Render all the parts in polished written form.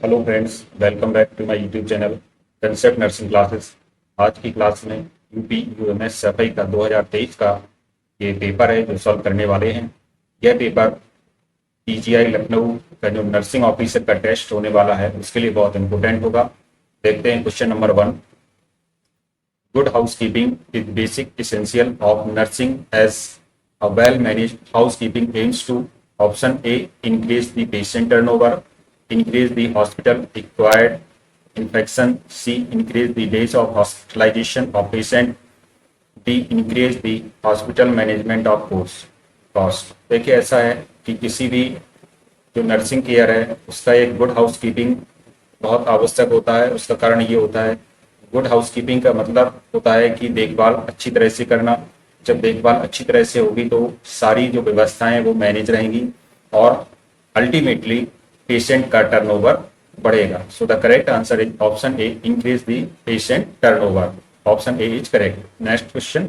Hello friends, welcome back to my YouTube channel concept nursing classes. आज की class में UP UMS सफाई का 2023 का ये पेपर है जो सॉल्व करने वाले हैं। यह पेपर पीजीआई लखनऊ का जो नर्सिंग ऑफिसर का टेस्ट होने वाला है उसके लिए बहुत इंपॉर्टेंट होगा। देखते हैं question number 1। Good housekeeping is basic essential of nursing as a well-managed housekeeping aims to option A increase the patient turnover, increase the hospital acquired infection, C increase the days of hospitalization of patient, D increase the hospital management of cost। देखिए ऐसा है कि किसी भी जो nursing care है उसका एक गुड हाउसकीपिंग बहुत आवश्यक होता है। उसका कारण ये होता है, गुड हाउसकीपिंग का मतलब होता है कि देखभाल अच्छी तरह से करना। जब देखभाल अच्छी तरह से होगी तो सारी जो व्यवस्थाएं वो मैनेज रहेंगी और अल्टीमेटली पेशेंट का टर्नओवर बढ़ेगा। सो the correct answer is option A, increase the patient turnover. Option A is correct. Next question.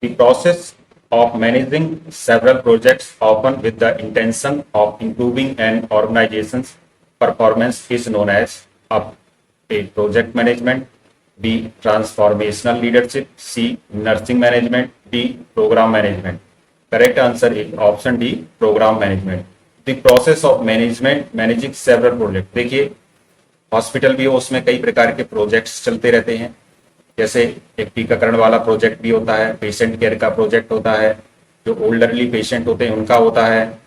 The process of managing several projects often with the intention of improving an organization's performance is known as A. Project management, B. Transformational leadership, C. Nursing management, D. Program management। Correct answer is option D, program management। The process of managing several projects। देखिए hospital भी हो, उसमें कई प्रकार के projects चलते रहते हैं। जैसे एक टीकाकरण वाला प्रोजेक्ट भी होता है, पेशेंट केयर का प्रोजेक्ट होता है, जो ओल्डरली पेशेंट होते हैं उनका होता है,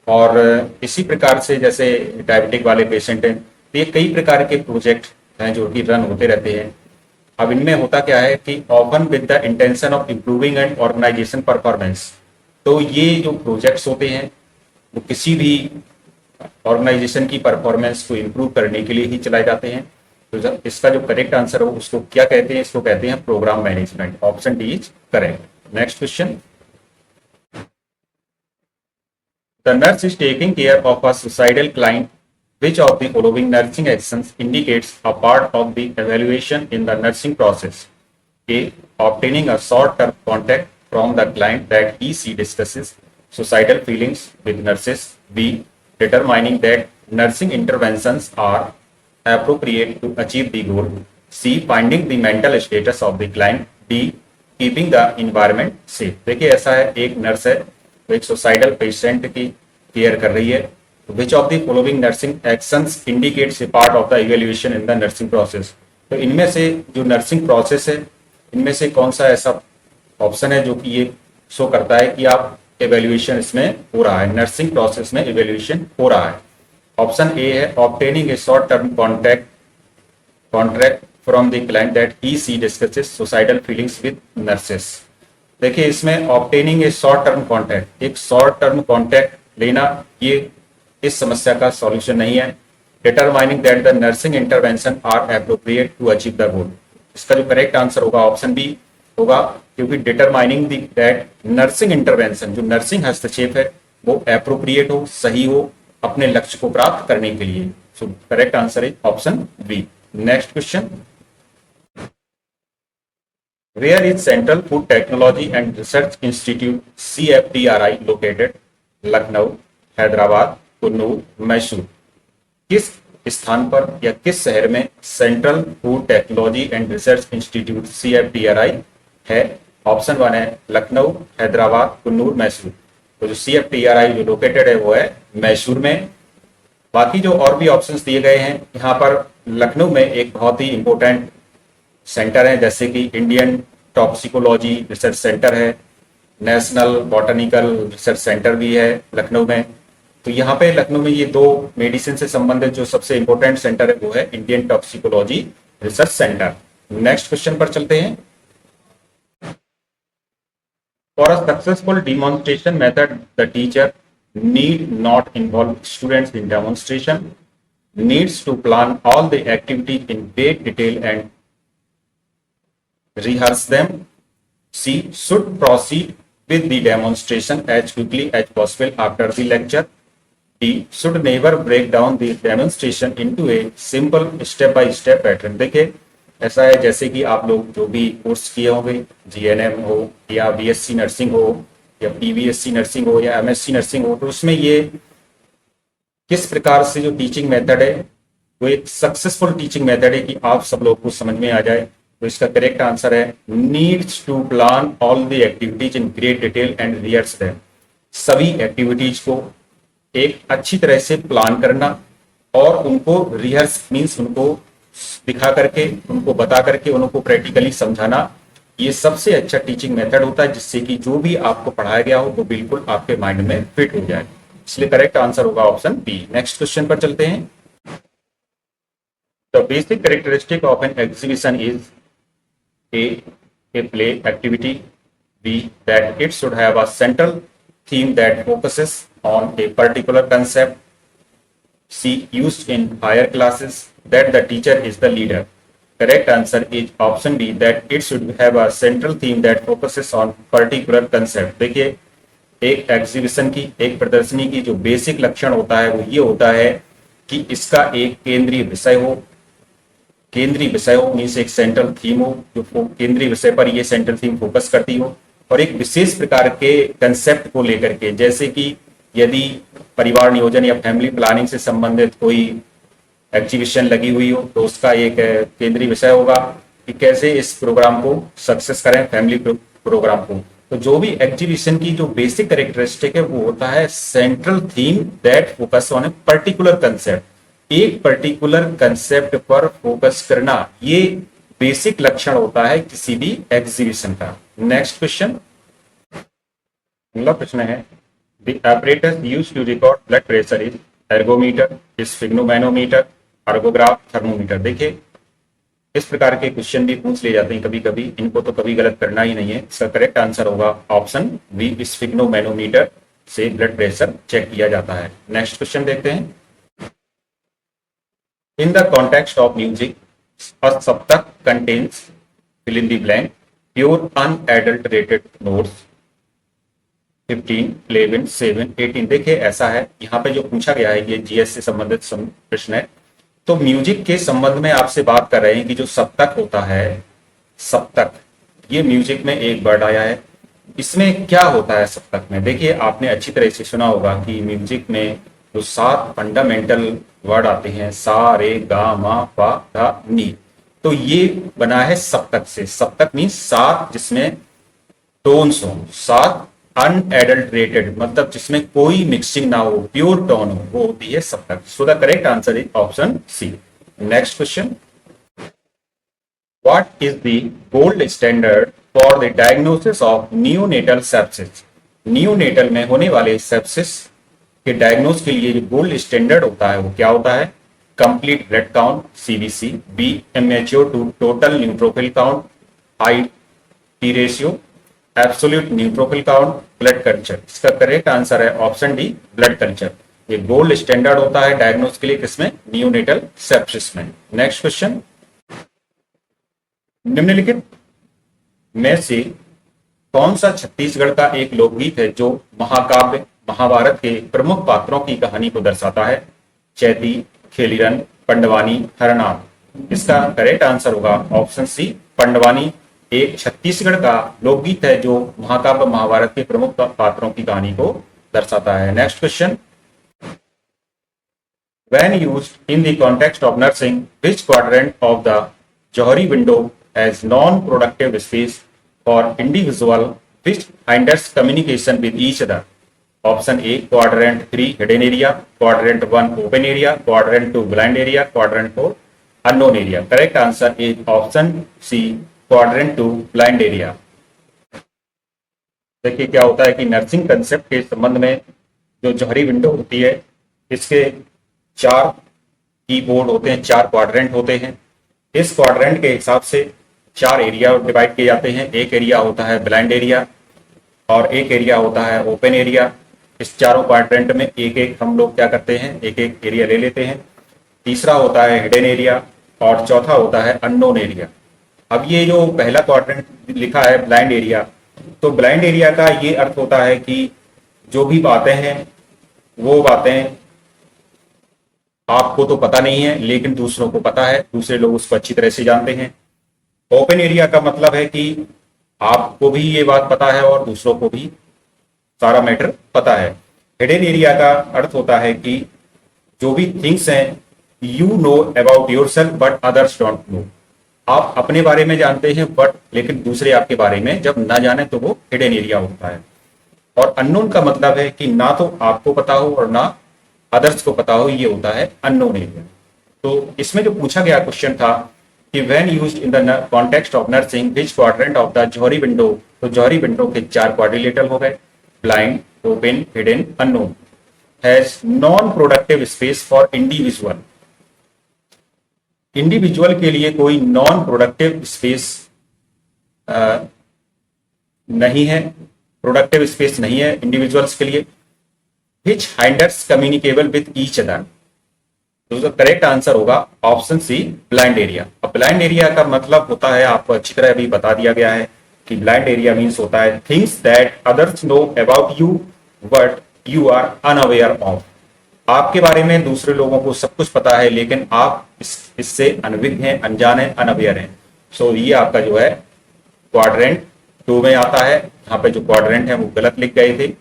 और इसी प्रकार से जैसे डायबिटिक वाले पेशेंट हैं, तो ये कई प्रकार के प्रोजेक्ट हैं जो कि रन होते रहते हैं। अब इनमें होता क्या है कि often with the intention of improving and organization performance. तो ये जो प्रोजेक्ट्स होते हैं वो किसी भी ऑर्गेनाइजेशन की परफॉर्मेंस को इम्प्रूव करने के लिए ही चलाए जाते हैं। तो इसका जो करेक्ट आंसर हो उसको क्या कहते हैं? इसको कहते हैं program management. Option D is correct. Next question. The nurse is taking care of a suicidal client, which of the following nursing actions indicates a part of the evaluation in the nursing process? A. Obtaining a short-term contact from the client that he/she discusses suicidal feelings with nurses. B. Determining that nursing interventions are appropriate to achieve the goal. C. Finding the mental status of the client. D. Keeping the environment safe। देखिए ऐसा है, एक nurse है वो एक suicidal patient की care कर रही है। Which of the following nursing actions indicates a part of the evaluation in the nursing process? तो इनमें से जो नर्सिंग प्रोसेस है इनमें से कौन सा ऐसा ऑप्शन है जो कि ये शो करता है कि आप एवेल्युएशन इसमें हो रहा है, नर्सिंग प्रोसेस में एवेल्युएशन हो रहा है? ऑप्शन ए है obtaining a short term contract from the client that he/she discusses suicidal feelings with nurses। देखिए इसमें obtaining a short term contact, एक शॉर्ट टर्म कॉन्टैक्ट लेना, ये इस समस्या का सॉल्यूशन नहीं है। Determining that the nursing intervention are appropriate to achieve the goal, इसका जो करेक्ट आंसर होगा ऑप्शन बी होगा, क्योंकि डिटरमाइनिंग दैट नर्सिंग इंटरवेंशन, जो नर्सिंग हस्तक्षेप है वो एप्रोप्रिएट हो, सही हो अपने लक्ष्य को प्राप्त करने के लिए। सो correct answer is option B. Next question. Where is central food technology and research institute CFTRI located? Lucknow, Hyderabad, Coonoor, Mysore. किस स्थान पर या किस शहर में central food technology and research institute CFTRI है? ऑप्शन 1 है लखनऊ, हैदराबाद, कुन्नूर, मैसूर। तो जो CFTRI जो लोकेटेड है वो है मैसूर में। बाकी जो और भी ऑप्शंस दिए गए हैं यहाँ पर, लखनऊ में एक बहुत ही इंपॉर्टेंट सेंटर है जैसे कि इंडियन टॉक्सिकोलॉजी रिसर्च सेंटर है, नेशनल बॉटनिकल रिसर्च सेंटर भी है लखनऊ में। तो यहाँ पे लखनऊ में ये दो मेडिसिन से संबंधित जो सबसे इंपॉर्टेंट सेंटर है वो है Indian toxicology research centre. Next question पर चलते हैं। For a successful demonstration method the teacher need not involve students in demonstration, needs to plan all the activities in great detail and rehearse them. C. Should proceed with the demonstration as quickly as possible after the lecture. D. Should never break down the demonstration into a simple step by step pattern। देखिए ऐसा है जैसे कि आप लोग जो भी course किए होंगे, GNM हो या BSc नर्सिंग हो या PVSc नर्सिंग हो या MSc नर्सिंग हो, तो उसमें ये किस प्रकार से जो टीचिंग मेथड है वो एक सक्सेसफुल टीचिंग मेथड है कि आप सब लोग को समझ में आ जाए। तो इसका करेक्ट आंसर है needs to plan all the activities in great detail and rehearse them. सभी एक्टिविटीज को एक अच्छी तरह से प्लान करना और उनको रिहर्स मीन्स उनको दिखा करके, उनको बता करके, उनको प्रैक्टिकली समझाना, ये सबसे अच्छा टीचिंग मेथड होता है जिससे कि जो भी आपको पढ़ाया गया हो वो बिल्कुल आपके माइंड में फिट हो जाए। इसलिए करेक्ट आंसर होगा ऑप्शन बी। नेक्स्ट क्वेश्चन पर चलते हैं। The basic characteristic of an exhibition is a play activity, B that it should have a central theme that focuses on a particular concept, C used in higher classes, that the teacher is the leader. Correct answer is option B that it should have a central theme that focuses on particular concept. देखिए एक exhibition की, एक प्रदर्शनी की जो basic लक्षण होता है वो ये होता है कि इसका एक केंद्रीय विषय हो। केंद्रीय विषय हो मीन्स एक सेंट्रल थीम हो, जो केंद्रीय विषय पर ये सेंट्रल थीम फोकस करती हो, और एक विशेष प्रकार के कंसेप्ट को लेकर के, जैसे कि यदि परिवार नियोजन या फैमिली प्लानिंग से संबंधित कोई एग्जीबिशन लगी हुई हो तो उसका एक केंद्रीय विषय होगा कि कैसे इस प्रोग्राम को सक्सेस करें, फैमिली प्रोग्राम को। तो जो भी एग्जीबिशन की जो बेसिक कैरेक्टरिस्टिक है वो होता है central theme that focus on a particular concept. एक पर्टिकुलर कंसेप्ट पर फोकस करना ये बेसिक लक्षण होता है किसी भी एग्जीबिशन का। नेक्स्ट क्वेश्चन, अगला प्रश्न है the apparatus used to record blood pressure is ergometer, sphygmomanometer, ergograph, thermometer। देखिए इस प्रकार के क्वेश्चन भी पूछ ले जाते हैं कभी कभी, इनको तो कभी गलत करना ही नहीं है। इसका करेक्ट आंसर होगा ऑप्शन बी, स्फिग्नोमैनोमीटर से ब्लड प्रेशर चेक किया जाता है। नेक्स्ट क्वेश्चन देखते हैं। इन the context of music a saptak contains fill in the blank pure unadulterated notes 15, 11, 7, 18। देखिए ऐसा है, यहाँ पे जो पूछा गया है ये जीएस से संबंधित प्रश्न है। तो म्यूजिक के संबंध में आपसे बात कर रहे हैं कि जो सप्तक होता है, सप्तक ये म्यूजिक में एक वर्ड आया है, इसमें क्या होता है सप्तक में? देखिए आपने अच्छी तरह से सुना होगा कि म्यूजिक में जो 7 फंडामेंटल वर्ड आते हैं, सा रे गा मा पा धा नी, तो ये बना है सप्तक से। सप्तक मीन्स 7 जिसमें टोन्स हो, 7 अनएडल्ट्रेटेड मतलब जिसमें कोई मिक्सिंग ना हो, प्योर टोन हो, वो होती है सप्तक। So the correct answer is option C. Next question, what is the gold standard for the diagnosis of neonatal sepsis? Neonatal में होने वाले सेप्सिस के डायग्नोस के लिए जो गोल्ड स्टैंडर्ड होता है वो क्या होता है? Complete blood count CBC, B MHO to total neutrophil count, high T ratio, absolute neutrophil count, blood culture. इसका करेक्ट आंसर है ऑप्शन डी, ब्लड कल्चर। ये गोल्ड स्टैंडर्ड होता है डायग्नोस के लिए किसमें? नियोनेटल सेप्सिस में। नेक्स्ट क्वेश्चन, निम्नलिखित में से कौन सा छत्तीसगढ़ का एक लोकगीत है जो महाकाव्य महाभारत के प्रमुख पात्रों की कहानी को दर्शाता है? चैती, खेलीरन, पंडवानी, हरनाम। इसका करेक्ट आंसर होगा ऑप्शन सी, पंडवानी एक छत्तीसगढ़ का लोकगीत है जो महाकाव्य महाभारत के प्रमुख पात्रों की कहानी को दर्शाता है। Next question, when used in the context of nursing, which quadrant of the Johari window has non-productive space for individual which hinders communication with each other? Option A, quadrant 3 hidden area, quadrant 1 open area, quadrant 2 blind area, quadrant 4 unknown area. Correct answer is option C, quadrant 2 blind area। देखिए क्या होता है कि nursing concept के संबंध में जो जौहरी window होती है इसके 4 कीबोर्ड होते हैं, 4 क्वाड्रेंट होते हैं। इस क्वाड्रेंट के हिसाब से 4 एरिया डिवाइड किए जाते हैं। एक एरिया होता है ब्लाइंड एरिया और एक एरिया होता है ओपन एरिया। इस चारों क्वाड्रेंट में एक एक हम लोग क्या करते हैं, एक एक एरिया ले लेते हैं। तीसरा होता है हिडन एरिया और चौथा होता है अननोन एरिया। अब ये जो पहला क्वाड्रेंट लिखा है ब्लाइंड एरिया, तो ब्लाइंड एरिया का ये अर्थ होता है कि जो भी बातें हैं वो बातें आपको तो पता नहीं है लेकिन दूसरों को पता है, दूसरे लोग उसको अच्छी तरह से जानते हैं। ओपन एरिया का मतलब है कि आपको भी ये बात पता है और दूसरों को भी सारा मैटर पता है। हिडन एरिया का अर्थ होता है कि जो भी थिंग्स हैं, you know about your self but others don't know. आप अपने बारे में जानते हैं बट लेकिन दूसरे आपके बारे में जब ना जाने तो वो हिडन एरिया होता है। और अननोन का मतलब है कि ना तो आपको पता हो और ना अदर्स को पता हो, ये होता है अननोन एरिया। तो इसमें जो पूछा गया क्वेश्चन था कि when used in the context of nursing which quadrant of the Johari window, तो जौहरी विंडो के 4 क्वाड्रिलेटरल हो गए, blind, open, hidden, unknown, has non productive space for individual. Individual के लिए कोई नॉन प्रोडक्टिव स्पेस नहीं है, प्रोडक्टिव स्पेस नहीं है इंडिविजुअल्स के लिए। विच हाइंडर्स कम्युनिकेबल विद ईच अदर, तो करेक्ट आंसर होगा ऑप्शन सी, ब्लाइंड एरिया। अब ब्लाइंड एरिया का मतलब होता है, आपको अच्छी तरह अभी बता दिया गया है कि ब्लाइंड एरिया मींस होता है things that others know about you but you are unaware of. आपके बारे में दूसरे लोगों को सब कुछ पता है लेकिन आप इससे अनभिज्ञ हैं, अनजान हैं, अनअवेयर हैं। सो ये आपका जो है क्वाड्रेंट 2 में आता है। यहाँ पे जो क्वाड्रेंट है वो गलत लिख गए थे,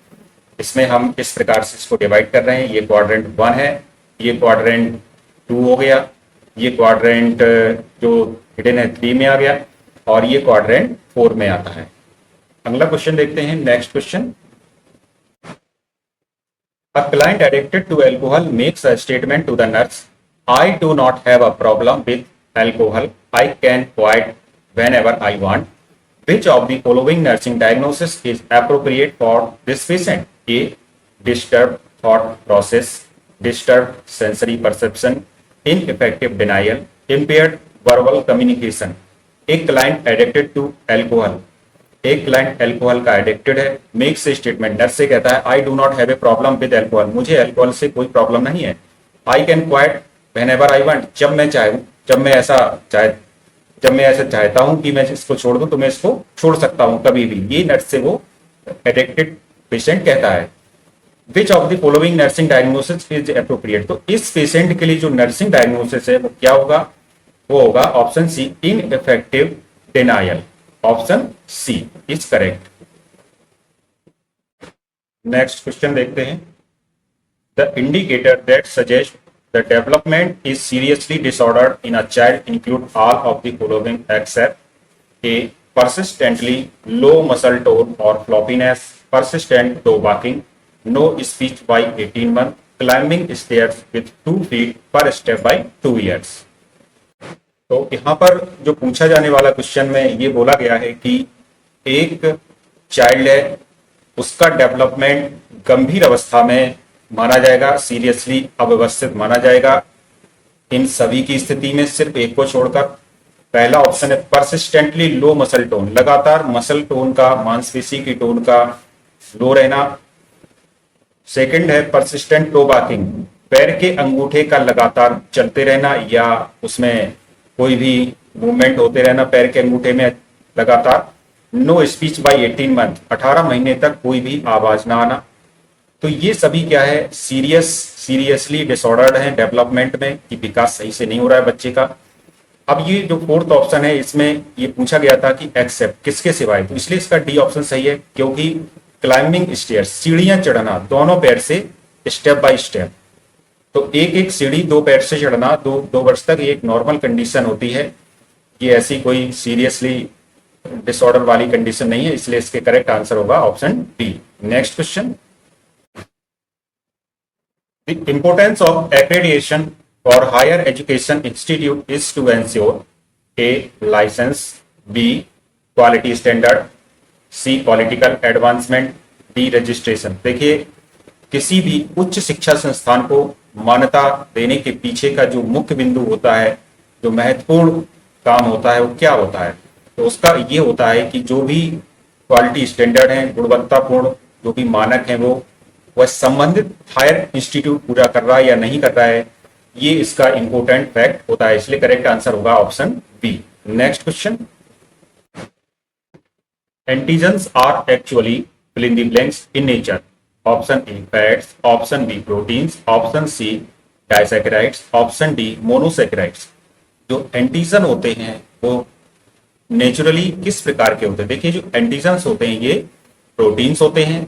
इसमें हम इस प्रकार से इसको डिवाइड कर रहे हैं। ये क्वाड्रेंट 1 है, ये क्वाड्रेंट 2 हो गया, ये क्वाड्रेंट जो हिडन है 3 में आ गया, और ये क्वाड्रेंट 4 में आता है। अगला क्वेश्चन देखते हैं, next question. A client addicted to alcohol makes a statement to the nurse, I do not have a problem with alcohol. I can quit whenever I want. Which of the following nursing diagnosis is appropriate for this patient? A. Disturbed thought process, disturbed sensory perception, ineffective denial, impaired verbal communication. A client addicted to alcohol, एक client alcohol का addicted है, makes a statement, nurse से कहता है I do not have a problem with alcohol, मुझे alcohol से कोई problem नहीं है। I can quite whenever I want, जब मैं चाहूं, जब मैं ऐसा चाहता हूं कि मैं इसको छोड़ दूं तो मैं इसको छोड़ सकता हूं कभी भी, ये नर्स से वो एडिक्टेड पेशेंट कहता है। Which of the following nursing diagnosis is appropriate, तो इस पेशेंट के लिए जो नर्सिंग डायग्नोसिस है वो क्या होगा, वो होगा option C, ineffective denial. Option C is correct. Next question देखते हैं। The indicator that suggest the development is seriously disordered in a child include all of the following except A, persistently low muscle tone or floppiness, persistent toe walking, no speech by 18 months, climbing stairs with 2 feet per step by 2 years। तो यहाँ पर जो पूछा जाने वाला question में ये बोला गया है कि एक चाइल्ड है, उसका डेवलपमेंट गंभीर अवस्था में माना जाएगा, सीरियसली अव्यवस्थित माना जाएगा इन सभी की स्थिति में, सिर्फ एक को छोड़कर। पहला ऑप्शन है परसिस्टेंटली लो मसल टोन, लगातार मसल टोन का, मांसपेशी की टोन का लो रहना। सेकंड है परसिस्टेंट टो वॉकिंग, पैर के अंगूठे का लगातार चलते रहना या उसमें कोई भी मूवमेंट होते रहना पैर के अंगूठे में लगातार। नो स्पीच बाय 18 मंथ, 18 महीने तक कोई भी आवाज ना आना। तो ये सभी क्या है, सीरियसली डिसऑर्डर्ड है डेवलपमेंट में, कि विकास सही से नहीं हो रहा है बच्चे का। अब ये जो फोर्थ ऑप्शन है इसमें ये पूछा गया था कि एक्सेप्ट किसके सिवाय, तो इसलिए इसका डी ऑप्शन सही है, क्योंकि क्लाइंबिंग स्टेयर्स, सीढ़ियां चढ़ना दोनों पैर से स्टेप बाय स्टेप, तो एक एक सीढ़ी 2 पैर से चढ़ना 2 वर्ष तक ये एक नॉर्मल कंडीशन होती है, ये ऐसी कोई सीरियसली डिसऑर्डर वाली कंडीशन नहीं है, इसलिए इसके करेक्ट आंसर होगा option B. Next question, the importance of accreditation for higher education institute is to ensure A license, B quality standard, C political advancement, D registration. देखिए किसी भी उच्च शिक्षा संस्थान को मान्यता देने के पीछे का जो मुख्य बिंदु होता है, जो महत्वपूर्ण काम होता है वो क्या होता है, तो उसका ये होता है कि जो भी क्वालिटी स्टैंडर्ड है, गुणवत्तापूर्ण जो भी मानक है वो वह संबंधित हायर इंस्टीट्यूट पूरा कर रहा है या नहीं कर रहा है, ये इसका इंपॉर्टेंट फैक्ट होता है, इसलिए करेक्ट आंसर होगा option B. Next question, antigens are actually fill in the blanks in nature. Option A fats, option B proteins, option C disaccharides, option D monosaccharides. जो एंटीजन होते हैं वो नेचुरली किस प्रकार के होते हैं, देखिए जो एंटीजन्स होते हैं ये प्रोटीन्स होते हैं,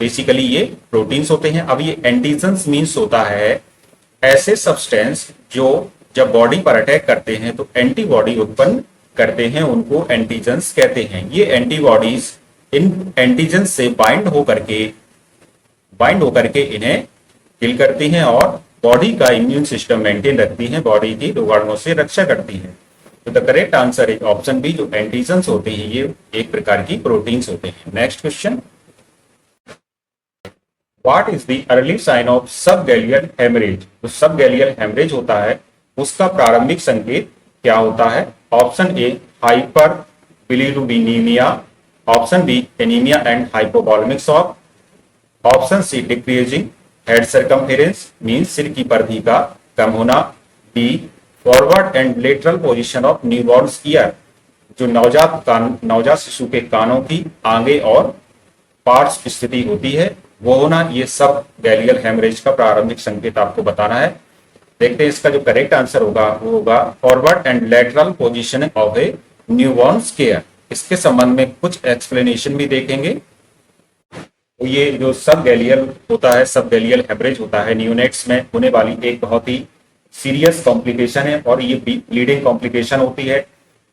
बेसिकली ये प्रोटीन्स होते हैं। अब ये एंटीजन्स मीन्स होता है ऐसे सब्सटेंस जो जब बॉडी पर अटैक करते हैं तो एंटीबॉडी उत्पन्न करते हैं, उनको एंटीजेंस कहते हैं। ये एंटीबॉडीज इन एंटीजेंस से बाइंड होकर के इन्हें किल करती हैं और बॉडी का इम्यून सिस्टम मेंटेन रखती हैं, बॉडी की रोगाणुओं से रक्षा करती हैं। तो the correct answer is option B, जो एंटीजेंस होते हैं ये एक प्रकार की प्रोटीन्स होते हैं। Next question, what is the early sign of subgaleal haemorrhage? तो सबगैलियल हेमरेज होता है, उसका प्रारंभिक संकेत क्या होता है? Option A hyperbilirubinaemia, option B anaemia and hypovolemic shock, option C decreasing head circumference means सिर की परिधि का कम होना, D forward and lateral position of newborn's ear, जो नवजात शिशु के कानों की आगे और पार्श्व स्थिति होती है वो होना। ये सब गैलियल हेमरेज का प्रारंभिक संकेत आपको बताना है। देखते हैं इसका जो करेक्ट आंसर होगा वो होगा forward and lateral position of A newborn's care. इसके संबंध में कुछ एक्सप्लेनेशन भी देखेंगे। तो ये जो सब गैलियल होता है, सब गैलियल हेमरेज होता है, न्यूनेट्स में होने वाली एक बहुत ही सीरियस कॉम्प्लिकेशन है और ये ब्लीडिंग कॉम्प्लिकेशन होती है।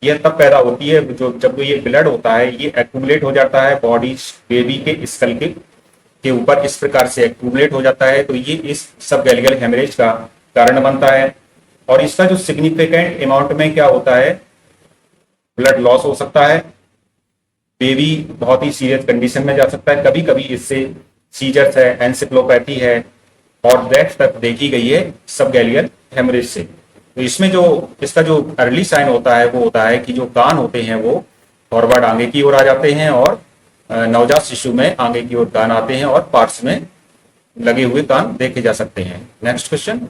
यह तब पैदा होती है जब ये ब्लड होता है ये एक्यूमुलेट हो जाता है बॉडी बेबी के स्कल के ऊपर, इस प्रकार से एक्यूमुलेट हो जाता है, तो ये इस सब गैलियल हेमरेज का कारण बनता है। और इसका जो सिग्निफिकेंट अमाउंट में क्या होता है, ब्लड लॉस हो सकता है, बेबी बहुत ही सीरियस कंडीशन में जा सकता है, कभी कभी इससे सीजर्स है, एंसेफेलोपैथी है और डेथ तक देखी गई है सब गैलियल हेमरेज से। तो इसमें जो इसका जो अर्ली साइन होता है वो होता है कि जो कान होते हैं वो फॉरवर्ड आगे की ओर आ जाते हैं और नवजात शिशु में आगे की ओर कान आते हैं और पार्ट्स में लगे हुए कान देखे जा सकते हैं। Next question,